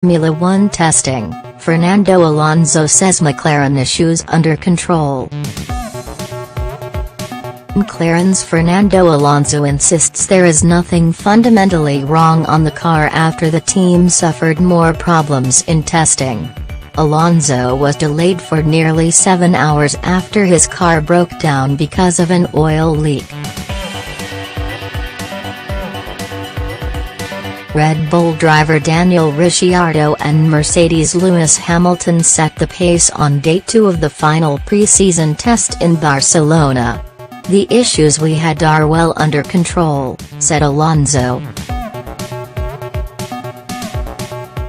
Formula One testing, Fernando Alonso says McLaren issues under control. McLaren's Fernando Alonso insists there is nothing fundamentally wrong on the car after the team suffered more problems in testing. Alonso was delayed for nearly 7 hours after his car broke down because of an oil leak. Red Bull driver Daniel Ricciardo and Mercedes' Lewis Hamilton set the pace on day 2 of the final pre-season test in Barcelona. "The issues we had are well under control," said Alonso.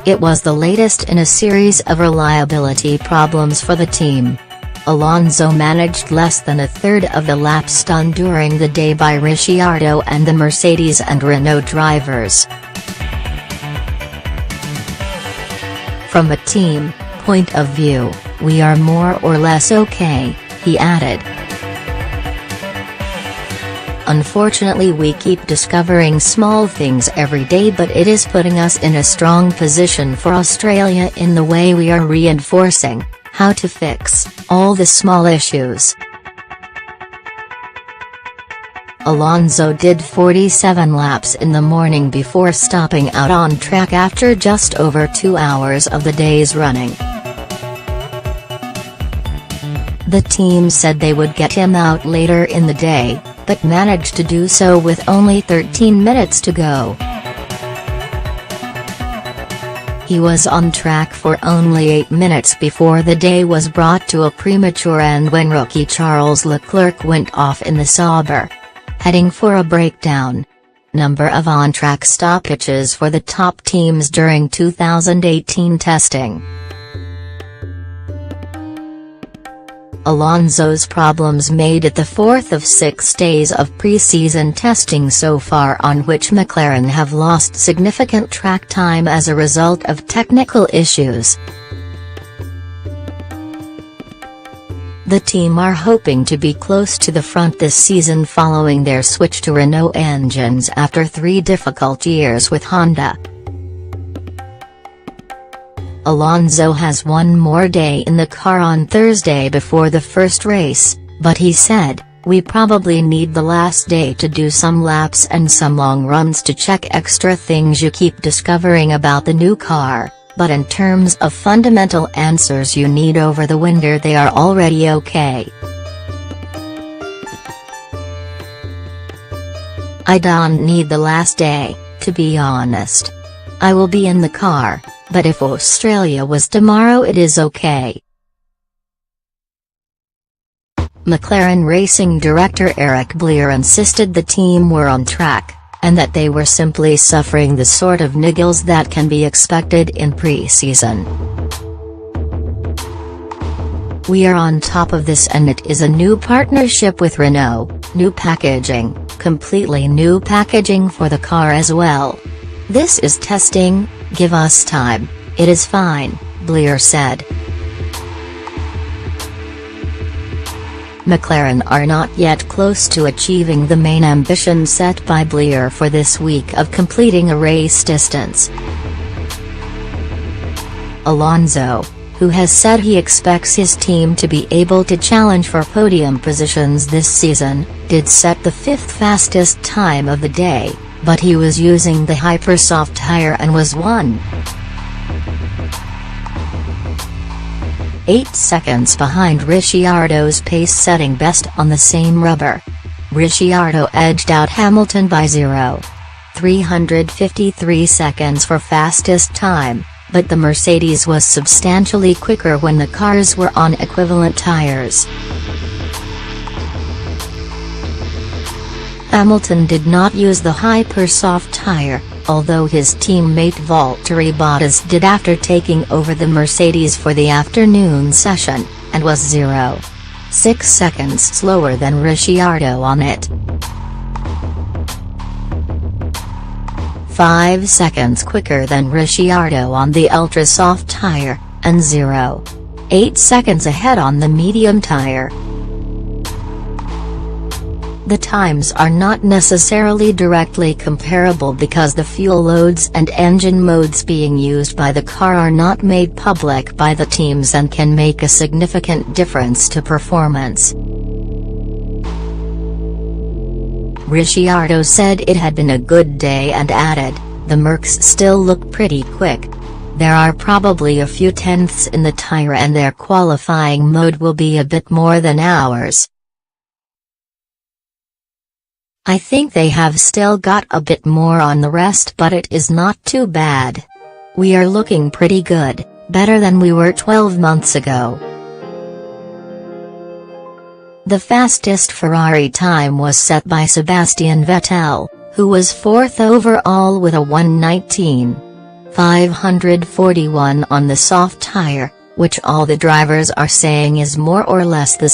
It was the latest in a series of reliability problems for the team. Alonso managed less than a third of the laps done during the day by Ricciardo and the Mercedes and Renault drivers. "From a team point of view, we are more or less okay," he added. "Unfortunately, we keep discovering small things every day, but it is putting us in a strong position for Australia in the way we are reinforcing how to fix all the small issues." Alonso did 47 laps in the morning before stopping out on track after just over 2 hours of the day's running. The team said they would get him out later in the day, but managed to do so with only 13 minutes to go. He was on track for only 8 minutes before the day was brought to a premature end when rookie Charles Leclerc went off in the Sauber, heading for a breakdown. Number of on-track stoppages for the top teams during 2018 testing. Alonso's problems made it the 4th of 6 days of pre-season testing so far, on which McLaren have lost significant track time as a result of technical issues. The team are hoping to be close to the front this season following their switch to Renault engines after 3 difficult years with Honda. Alonso has one more day in the car on Thursday before the first race, but he said, "We probably need the last day to do some laps and some long runs to check extra things you keep discovering about the new car. But in terms of fundamental answers you need over the winter, they are already okay. I don't need the last day, to be honest. I will be in the car, but if Australia was tomorrow it is okay." McLaren racing director Eric Bleer insisted the team were on track, and that they were simply suffering the sort of niggles that can be expected in pre-season. "We are on top of this, and it is a new partnership with Renault, new packaging, completely new packaging for the car as well. This is testing, give us time, it is fine," Bleer said. McLaren are not yet close to achieving the main ambition set by Bleer for this week of completing a race distance. Alonso, who has said he expects his team to be able to challenge for podium positions this season, did set the 5th fastest time of the day, but he was using the Hypersoft tire and was 1.8 seconds behind Ricciardo's pace-setting best on the same rubber. Ricciardo edged out Hamilton by 0.353 seconds for fastest time, but the Mercedes was substantially quicker when the cars were on equivalent tires. Hamilton did not use the Hypersoft tire, although his teammate Valtteri Bottas did after taking over the Mercedes for the afternoon session, and was 0.6 seconds slower than Ricciardo on it. 5 seconds quicker than Ricciardo on the ultra-soft tire, and 0.8 seconds ahead on the medium tire. The times are not necessarily directly comparable because the fuel loads and engine modes being used by the car are not made public by the teams and can make a significant difference to performance. Ricciardo said it had been a good day and added, "The Mercs still look pretty quick. There are probably a few tenths in the tire and their qualifying mode will be a bit more than ours. I think they have still got a bit more on the rest, but it is not too bad. We are looking pretty good, better than we were 12 months ago." The fastest Ferrari time was set by Sebastian Vettel, who was fourth overall with a 1:19.541 on the soft tire, which all the drivers are saying is more or less the